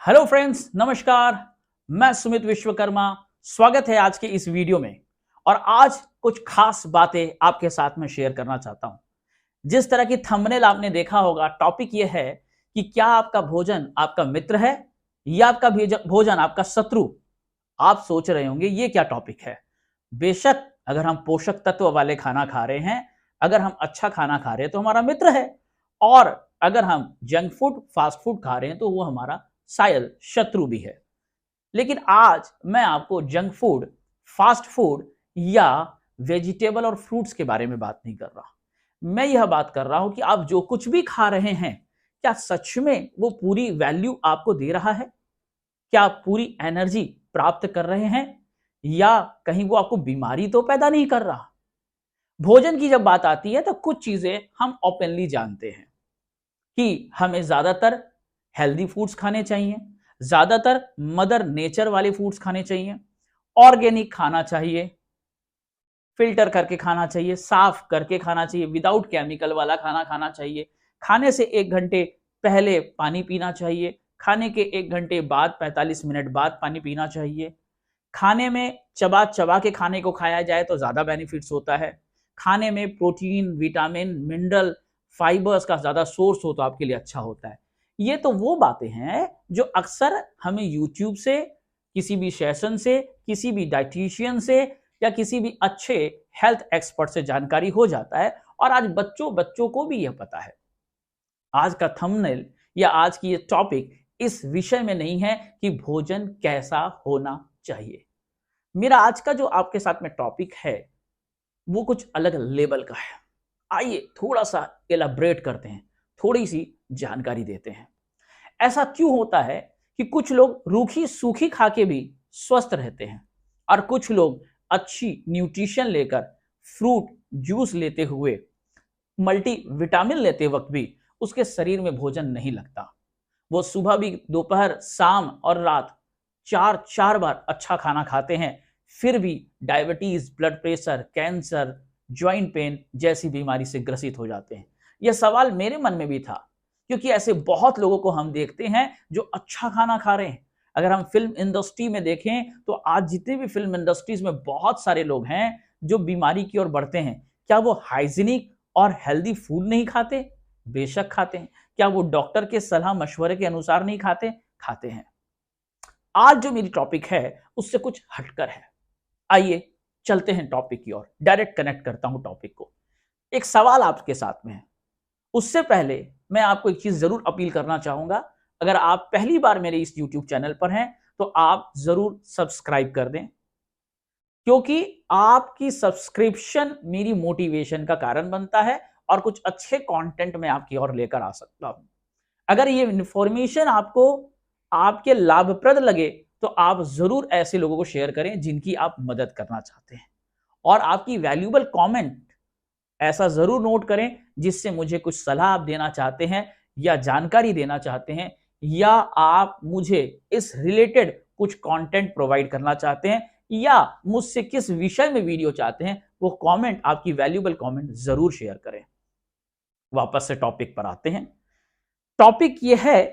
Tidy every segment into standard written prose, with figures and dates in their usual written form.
Hello friends, नमस्कार। मैं सुमित विश्वकर्मा। स्वागत है आज के इस वीडियो में। और आज कुछ खास बातें आपके साथ में शेयर करना चाहता हूं। जिस तरह की थंबनेल आपने देखा होगा, टॉपिक यह है कि क्या आपका भोजन आपका मित्र है या आपका भोजन आपका शत्रु। आप सोच रहे होंगे ये क्या टॉपिक है। बेशक अगर हम पोषक तत्व वाले खाना खा रहे हैं, अगर हम अच्छा खाना खा रहे हैं तो हमारा मित्र है, और अगर हम जंक फूड फास्ट फूड खा रहे हैं तो वो हमारा शायद शत्रु भी है। लेकिन आज मैं आपको जंक फूड, फास्ट फूड या वेजिटेबल और फ्रूट्स के बारे में बात नहीं कर रहा। मैं यह बात कर रहा हूं कि आप जो कुछ भी खा रहे हैं, क्या सच में वो पूरी वैल्यू आपको दे रहा है? क्या आप पूरी एनर्जी प्राप्त कर रहे हैं, या कहीं वो आपको बीमारी तो पैदा नहीं कर रहा? भोजन की जब बात आती है तो कुछ चीजें हम ओपनली जानते हैं कि हमें ज्यादातर हेल्दी फूड्स खाने चाहिए, ज्यादातर मदर नेचर वाले फूड्स खाने चाहिए, ऑर्गेनिक खाना चाहिए, फिल्टर करके खाना चाहिए, साफ करके खाना चाहिए, विदाउट केमिकल वाला खाना खाना चाहिए। खाने से 1 घंटे पहले पानी पीना चाहिए, खाने के 1 घंटे बाद 45 मिनट बाद पानी पीना चाहिए। खाने में चबा चबा के खाने को खाया जाए तो ज्यादा बेनिफिट्स होता है। खाने में प्रोटीन, विटामिन, मिनरल, फाइबर्स का ज्यादा सोर्स हो तो आपके लिए अच्छा होता है। ये तो वो बातें हैं जो अक्सर हमें यूट्यूब से, किसी भी सेशन से, किसी भी डाइटिशियन से या किसी भी अच्छे हेल्थ एक्सपर्ट से जानकारी हो जाता है, और आज बच्चों बच्चों को भी यह पता है। आज का थंबनेल या आज की ये टॉपिक इस विषय में नहीं है कि भोजन कैसा होना चाहिए। मेरा आज का जो आपके साथ में टॉपिक है वो कुछ अलग लेवल का है। आइए थोड़ा सा एलाब्रेट करते हैं, थोड़ी सी जानकारी देते हैं। ऐसा क्यों होता है कि कुछ लोग रूखी सूखी खा के भी स्वस्थ रहते हैं, और कुछ लोग अच्छी न्यूट्रिशन लेकर, फ्रूट जूस लेते हुए, मल्टी विटामिन लेते वक्त भी उसके शरीर में भोजन नहीं लगता। वो सुबह भी, दोपहर, शाम और रात चार चार बार अच्छा खाना खाते हैं, फिर भी diabetes, blood pressure, cancer, joint pen जैसी बीमारी से ग्रसित हो जाते हैं। यह सवाल मेरे मन में भी था, क्योंकि ऐसे बहुत लोगों को हम देखते हैं जो अच्छा खाना खा रहे हैं। अगर हम फिल्म इंडस्ट्री में देखें तो आज जितने भी फिल्म इंडस्ट्रीज में बहुत सारे लोग हैं जो बीमारी की ओर बढ़ते हैं। क्या वो हाइजीनिक और हेल्दी फूड नहीं खाते? बेशक खाते हैं। क्या वो डॉक्टर के सलाह मशवरे के अनुसार नहीं खाते? खाते हैं। आज जो मेरी टॉपिक है उससे कुछ हटकर है। आइए चलते हैं टॉपिक की ओर, डायरेक्ट कनेक्ट करता हूं टॉपिक को। एक सवाल आपके साथ में है, उससे पहले मैं आपको एक चीज जरूर अपील करना चाहूंगा। अगर आप पहली बार मेरे इस YouTube चैनल पर हैं तो आप जरूर सब्सक्राइब कर दें, क्योंकि आपकी सब्सक्रिप्शन मेरी मोटिवेशन का कारण बनता है और कुछ अच्छे कंटेंट में आपकी ओर लेकर आ सकता हूं। अगर ये इंफॉर्मेशन आपको आपके लाभप्रद लगे तो आप जरूर ऐसे लोगों को शेयर करें जिनकी आप मदद करना चाहते हैं, और आपकी वैल्यूएबल कमेंट ऐसा जरूर नोट करें जिससे मुझे कुछ सलाह आप देना चाहते हैं या जानकारी देना चाहते हैं, या आप मुझे इस रिलेटेड कुछ कंटेंट प्रोवाइड करना चाहते हैं, या मुझसे किस विषय में वीडियो चाहते हैं। वो कमेंट, आपकी वैल्यूएबल कमेंट जरूर शेयर करें। वापस से टॉपिक पर आते हैं। टॉपिक यह है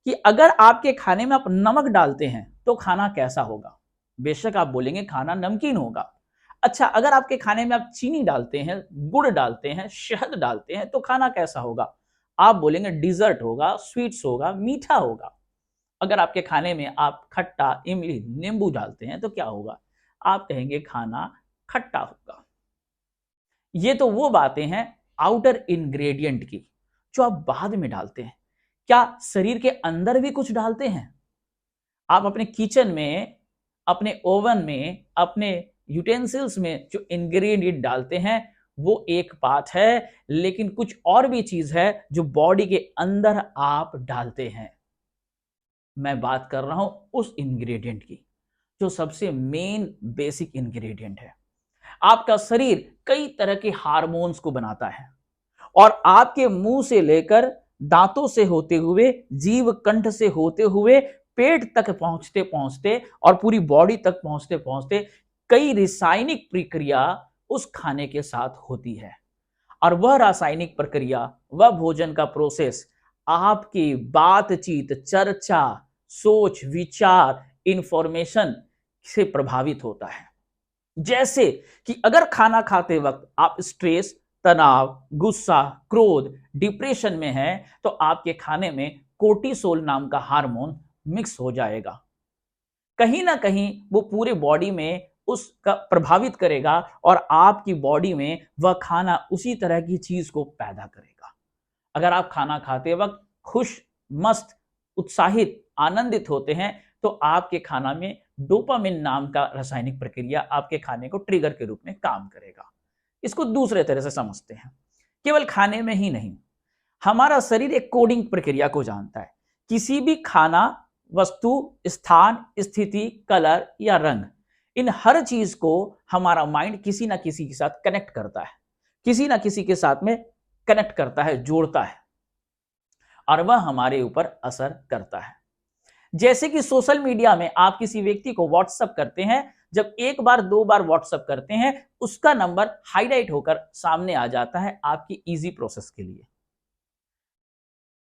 कि अगर आपके खाने में आप नमक डालते हैं तो खाना कैसा होगा? बेशक आप बोलेंगे खाना नमकीन होगा। अच्छा, अगर आपके खाने में आप चीनी डालते हैं, गुड़ डालते हैं, शहद डालते हैं तो खाना कैसा होगा? आप बोलेंगे डिजर्ट होगा, स्वीट्स होगा, मीठा होगा। अगर आपके खाने में आप खट्टा, इमली, नींबू डालते हैं तो क्या होगा? आप कहेंगे खाना खट्टा होगा। ये तो वो बातें हैं आउटर इंग्रेडिएंट की, जो आप बाद में डालते हैं। क्या शरीर के अंदर भी कुछ डालते हैं? आप अपने किचन में, अपने ओवन में, अपने यूटेंसिल्स में जो इंग्रेडिएंट डालते हैं वो एक बात है, लेकिन कुछ और भी चीज है जो बॉडी के अंदर आप डालते हैं। मैं बात कर रहा हूं उस इंग्रेडिएंट की जो सबसे मेन बेसिक इंग्रेडिएंट है। आपका शरीर कई तरह के हार्मोन्स को बनाता है, और आपके मुंह से लेकर दांतों से होते हुए, जीव कंठ से होते हुए, पेट तक पहुंचते पहुंचते और पूरी बॉडी तक पहुंचते पहुंचते कई रासायनिक प्रक्रिया उस खाने के साथ होती है। और वह रासायनिक प्रक्रिया, वह भोजन का प्रोसेस आपकी बातचीत, चर्चा, सोच, विचार, इंफॉर्मेशन से प्रभावित होता है। जैसे कि अगर खाना खाते वक्त आप स्ट्रेस, तनाव, गुस्सा, क्रोध, डिप्रेशन में हैं, तो आपके खाने में कोर्टिसोल नाम का हार्मोन मिक्स हो जाएगा। कहीं ना कहीं वो पूरे बॉडी में उसका प्रभावित करेगा और आपकी बॉडी में वह खाना उसी तरह की चीज को पैदा करेगा। अगर आप खाना खाते वक्त खुश, मस्त, उत्साहित, आनंदित होते हैं, तो आपके खाना में डोपामिन नाम का रासायनिक प्रक्रिया आपके खाने को ट्रिगर के रूप में काम करेगा। इसको दूसरे तरह से समझते हैं, केवल खाने में ही नहीं, हमारा शरीर एक कोडिंग प्रक्रिया को जानता है। किसी भी खाना, वस्तु, स्थान, स्थिति, कलर या रंग, इन हर चीज को हमारा माइंड किसी ना किसी के साथ कनेक्ट करता है, किसी ना किसी के साथ में कनेक्ट करता है, जोड़ता है, और वह हमारे ऊपर असर करता है। जैसे कि सोशल मीडिया में आप किसी व्यक्ति को व्हाट्सएप करते हैं, जब एक बार दो बार व्हाट्सएप करते हैं, उसका नंबर हाईलाइट होकर सामने आ जाता है आपकी इजी प्रोसेस के लिए।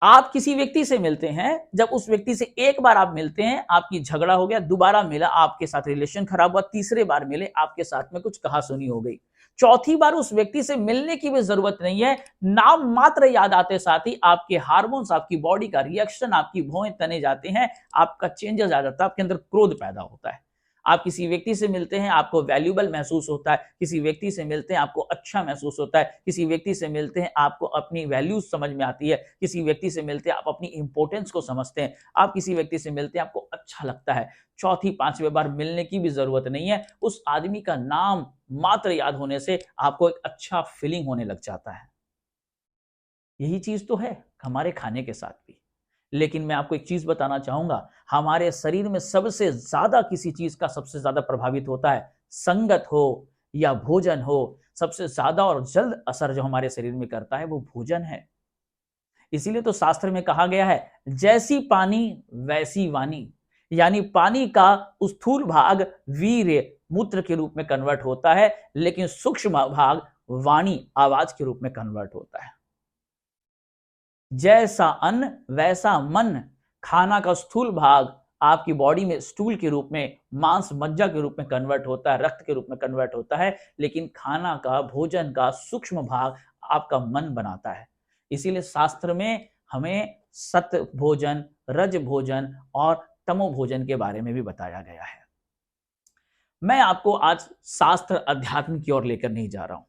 आप किसी व्यक्ति से मिलते हैं, जब उस व्यक्ति से एक बार आप मिलते हैं, आपकी झगड़ा हो गया, दोबारा मिला, आपके साथ रिलेशन खराब हुआ, तीसरे बार मिले, आपके साथ में कुछ कहासुनी हो गई, चौथी बार उस व्यक्ति से मिलने की भी जरूरत नहीं है, नाम मात्र याद आते साथ ही आपके हार्मोन्स, आपकी बॉडी का रिएक्शन, आपकी भौहें तने जाते हैं, आपका चेंजेस आ जाता है, आपके अंदर क्रोध पैदा होता है। आप किसी व्यक्ति से मिलते हैं, आपको वैल्यूएबल महसूस होता है, किसी व्यक्ति से मिलते हैं आपको अच्छा महसूस होता है, किसी व्यक्ति से मिलते हैं आपको अपनी वैल्यूज समझ में आती है, किसी व्यक्ति से मिलते हैं आप अपनी इंपॉर्टेंस को समझते हैं, आप किसी व्यक्ति से मिलते हैं आपको अच्छा लगता है। चौथी पांचवें बार मिलने की भी जरूरत नहीं है, उस आदमी का नाम मात्र याद होने से आपको एक अच्छा फीलिंग होने लग जाता है। यही चीज तो है हमारे खाने के साथ भी। लेकिन मैं आपको एक चीज बताना चाहूंगा, हमारे शरीर में सबसे ज्यादा किसी चीज का सबसे ज्यादा प्रभावित होता है, संगत हो या भोजन हो, सबसे ज्यादा और जल्द असर जो हमारे शरीर में करता है वो भोजन है। इसीलिए तो शास्त्र में कहा गया है, जैसी पानी वैसी वाणी, यानी पानी का स्थूल भाग वीर्य, मूत्र के रूप में कन्वर्ट होता है, लेकिन सूक्ष्म भाग वाणी, आवाज के रूप में कन्वर्ट होता है। जैसा अन्न वैसा मन, खाना का स्थूल भाग आपकी बॉडी में स्टूल के रूप में, मांस मज्जा के रूप में कन्वर्ट होता है, रक्त के रूप में कन्वर्ट होता है, लेकिन खाना का, भोजन का सूक्ष्म भाग आपका मन बनाता है। इसीलिए शास्त्र में हमें सत भोजन, रज भोजन और तमो भोजन के बारे में भी बताया गया है। मैं आपको आज शास्त्र अध्यात्म की ओर लेकर नहीं जा रहा हूं,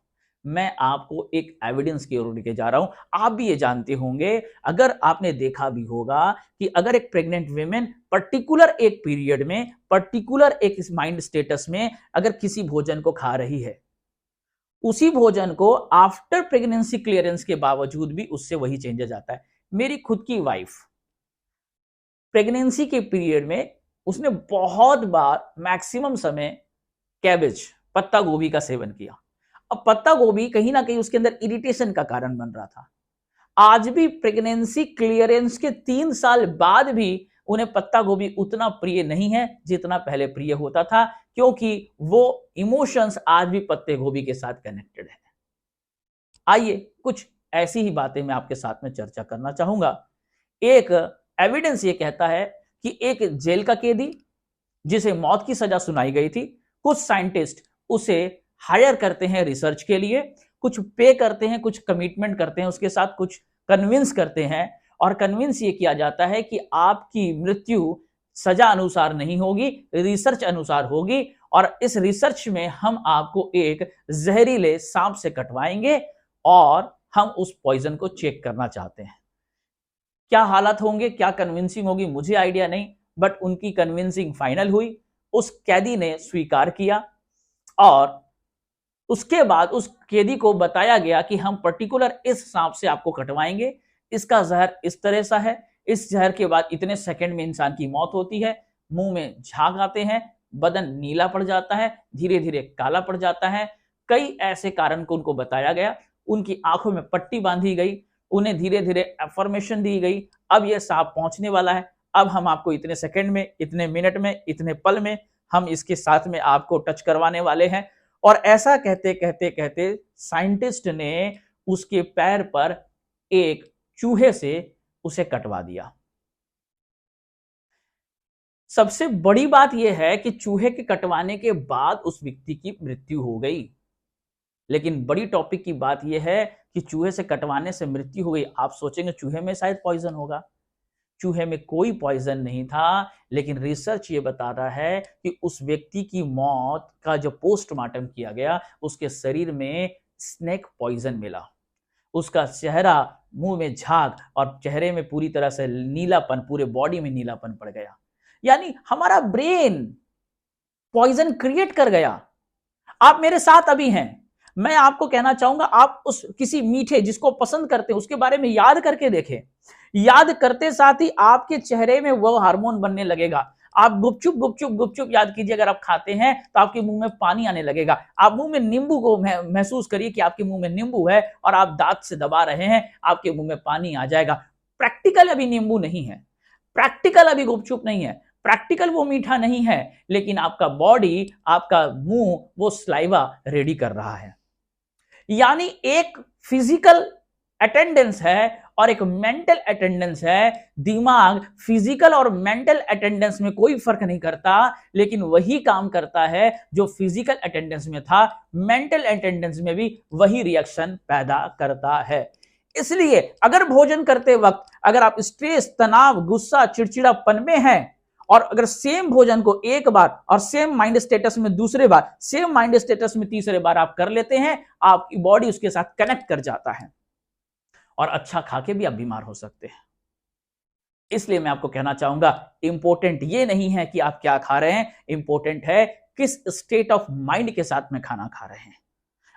मैं आपको एक एविडेंस की ओर लेके जा रहा हूं। आप भी ये जानते होंगे, अगर आपने देखा भी होगा कि अगर एक प्रेग्नेंट वीमेन पर्टिकुलर एक पीरियड में, पर्टिकुलर एक माइंड स्टेटस में अगर किसी भोजन को खा रही है, उसी भोजन को आफ्टर प्रेगनेंसी क्लियरेंस के बावजूद भी उससे वही चेंजेस आता है। मेरी खुद की वाइफ प्रेगनेंसी के पीरियड में उसने बहुत बार, मैक्सिमम समय कैबेज, पत्ता गोभी का सेवन किया। अब पत्ता गोभी कहीं ना कहीं उसके अंदर इरिटेशन का कारण बन रहा था। आज भी प्रेगनेंसी क्लियरेंस के 3 साल बाद भी उन्हें पत्ता गोभी उतना प्रिय नहीं है जितना पहले प्रिय होता था, क्योंकि वो इमोशंस आज भी पत्ते गोभी के साथ कनेक्टेड है। आइए कुछ ऐसी ही बातें मैं आपके साथ में चर्चा करना चाहूंगा। एक एविडेंस ये कहता है कि एक जेल का कैदी जिसे मौत की सजा सुनाई गई थी, कुछ साइंटिस्ट उसे हायर करते हैं रिसर्च के लिए, कुछ पे करते हैं, कुछ कमिटमेंट करते हैं उसके साथ, कुछ कन्विंस करते हैं, और कन्विंस ये किया जाता है कि आपकी मृत्यु सजा अनुसार नहीं होगी, रिसर्च अनुसार होगी, और इस रिसर्च में हम आपको एक जहरीले सांप से कटवाएंगे और हम उस पॉइजन को चेक करना चाहते हैं। क्या हालत होंगे, क्या कन्विंसिंग होगी, मुझे आइडिया नहीं, बट उनकी कन्विंसिंग फाइनल हुई। उस कैदी ने स्वीकार किया और उसके बाद उस कैदी को बताया गया कि हम पर्टिकुलर इस सांप से आपको कटवाएंगे, इसका जहर इस तरह सा है, इस जहर के बाद इतने सेकंड में इंसान की मौत होती है, मुंह में झाग आते हैं, बदन नीला पड़ जाता है, धीरे धीरे काला पड़ जाता है। कई ऐसे कारण को उनको बताया गया, उनकी आंखों में पट्टी बांधी गई, उन्हें धीरे धीरे अफर्मेशन दी गई, अब यह सांप पहुंचने वाला है, अब हम आपको इतने सेकंड में, इतने मिनट में, इतने पल में हम इसके साथ में आपको टच करवाने वाले हैं। और ऐसा कहते कहते कहते साइंटिस्ट ने उसके पैर पर एक चूहे से उसे कटवा दिया। सबसे बड़ी बात यह है कि चूहे के कटवाने के बाद उस व्यक्ति की मृत्यु हो गई। लेकिन बड़ी टॉपिक की बात यह है कि चूहे से कटवाने से मृत्यु हो गई। आप सोचेंगे चूहे में शायद पॉइजन होगा। चूहे में कोई पॉइजन नहीं था, लेकिन रिसर्च ये बताता है कि उस व्यक्ति की मौत का जो पोस्टमार्टम किया गया, उसके शरीर में स्नेक पॉइजन मिला। उसका चेहरा, मुंह में झाग और चेहरे में पूरी तरह से नीलापन, पूरे बॉडी में नीलापन पड़ गया। यानी हमारा ब्रेन पॉइजन क्रिएट कर गया। आप मेरे साथ अभी हैं, मैं आपको कहना चाहूंगा, आप उस किसी मीठे जिसको पसंद करते हैं उसके बारे में याद करके देखें। याद करते साथ ही आपके चेहरे में वो हार्मोन बनने लगेगा। आप गुपचुप गुपचुप गुपचुप याद कीजिए, अगर आप खाते हैं तो आपके मुंह में पानी आने लगेगा। आप मुंह में नींबू को महसूस करिए कि आपके मुंह में नींबू है और आप दांत से दबा रहे हैं, आपके मुंह में पानी आ जाएगा। प्रैक्टिकल अभी नींबू नहीं है, प्रैक्टिकल अभी गुपचुप नहीं है, प्रैक्टिकल वो मीठा नहीं है, लेकिन आपका बॉडी, आपका मुंह वो स्लाइवा रेडी कर रहा है। यानी एक फिजिकल अटेंडेंस है और एक मेंटल अटेंडेंस है। दिमाग फिजिकल और मेंटल अटेंडेंस में कोई फर्क नहीं करता, लेकिन वही काम करता है जो फिजिकल अटेंडेंस में था, मेंटल अटेंडेंस में भी वही रिएक्शन पैदा करता है। इसलिए अगर भोजन करते वक्त अगर आप स्ट्रेस, तनाव, गुस्सा, चिड़चिड़ापन में हैं और अगर सेम भोजन को एक बार और सेम माइंड स्टेटस में दूसरे बार, सेम माइंड स्टेटस में तीसरे बार आप कर लेते हैं, आपकी बॉडी उसके साथ कनेक्ट कर जाता है और अच्छा खा के भी आप बीमार हो सकते हैं। इसलिए मैं आपको कहना चाहूंगा, इंपॉर्टेंट ये नहीं है कि आप क्या खा रहे हैं, इंपॉर्टेंट है किस स्टेट ऑफ माइंड के साथ में खाना खा रहे हैं।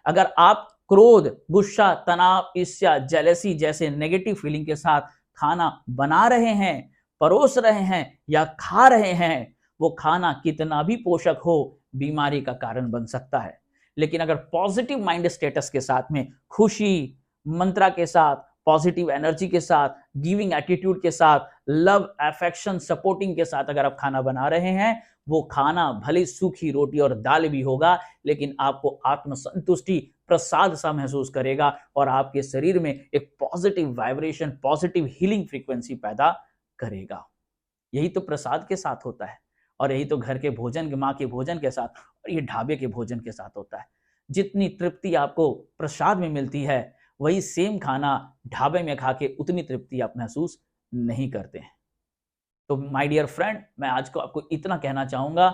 अगर आप क्रोध, गुस्सा, तनाव, ईर्ष्या, जेलसी जैसे नेगेटिव फीलिंग के साथ खाना बना रहे हैं, परोस रहे हैं या खा रहे हैं, वो खाना कितना भी पोषक हो, बीमारी का कारण बन सकता है। लेकिन अगर पॉजिटिव माइंड स्टेटस के साथ में, खुशी मंत्रा के साथ, पॉजिटिव एनर्जी के साथ, गिविंग एटीट्यूड के साथ, लव, अफेक्शन, सपोर्टिंग के साथ अगर आप खाना बना रहे हैं, वो खाना भले सूखी रोटी और दाल भी होगा, लेकिन आपको आत्मसंतुष्टि, प्रसाद सा महसूस करेगा और आपके शरीर में एक positive vibration, positive healing frequency पैदा करेगा। यही तो प्रसाद के साथ होता है और यही तो घर के भोजन, माँ के भोजन के साथ और ये ढाबे के भोजन के साथ होता है। जितनी तृप्ति आपको प्रसाद में मिलती है, वही सेम खाना ढाबे में खा के उतनी तृप्ति आप महसूस नहीं करते हैं। तो माय डियर फ्रेंड, मैं आज को आपको इतना कहना चाहूंगा,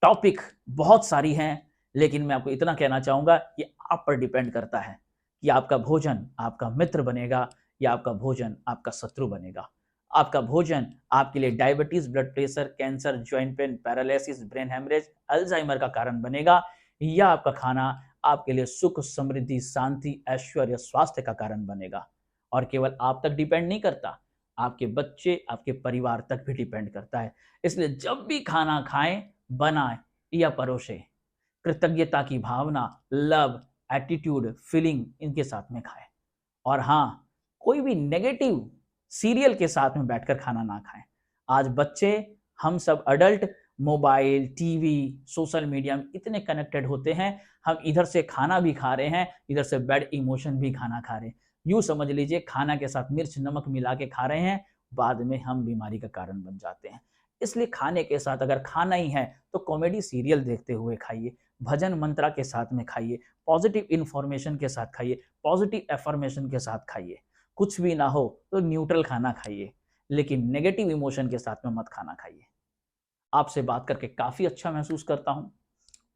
टॉपिक बहुत सारी हैं, लेकिन मैं आपको इतना कहना चाहूंगा कि आप पर डिपेंड करता है कि आपका भोजन आपका मित्र बनेगा या आपका भोजन आपका शत्रु बनेगा। आपका भोजन आपके लिए diabetes, blood pressure, cancer, joint pain, paralysis, brain haemorrhage, Alzheimer का कारण बनेगा, या आपका खाना आपके लिए सुख, समृद्धि, शांति, ऐश्वर्य, स्वास्थ्य का कारण बनेगा। और केवल आप तक डिपेंड नहीं करता, आपके बच्चे, आपके परिवार तक भी डिपेंड करता है। इसलिए जब भी खाना खाएं, बनाएं या परोसें, कृतज्ञता की भावना, लव, एटीट्यूड, फीलिंग इनके साथ में खाएं। और हाँ, कोई भी नेगेटिव सीरियल के साथ में बैठकर खाना ना खाएं। आज बच्चे, हम सब adult mobile, TV, social media में इतने कनेक्टेड होते हैं, हम इधर से खाना भी खा रहे हैं, इधर से बैड इमोशन भी खाना खा रहे हैं। यूं समझ लीजिए खाना के साथ मिर्च नमक मिला के खा रहे हैं, बाद में हम बीमारी का कारण बन जाते हैं। इसलिए खाने के साथ अगर खाना ही है तो कॉमेडी सीरियल देखते हुए खाइए, भजन मंत्रा के साथ में खाइए, पॉजिटिव इंफॉर्मेशन के साथ खाइए, पॉजिटिव एफर्मेशन के साथ खाइए। कुछ भी ना हो तो न्यूट्रल खाना खाइए, लेकिन नेगेटिव इमोशन के साथ में मत खाना खाइए। आपसे बात करके काफी अच्छा महसूस करता हूं।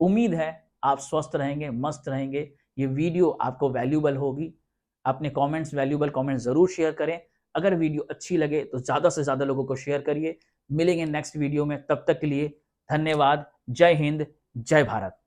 उम्मीद है आप स्वस्थ रहेंगे, मस्त रहेंगे। ये वीडियो आपको वैल्यूबल होगी। अपने कमेंट्स, वैल्यूबल कमेंट्स जरूर शेयर करें। अगर वीडियो अच्छी लगे तो ज्यादा से ज्यादा लोगों को शेयर करिए। मिलेंगे नेक्स्ट वीडियो में, तब तक के लिए धन्यवाद। जय हिंद, जय भारत।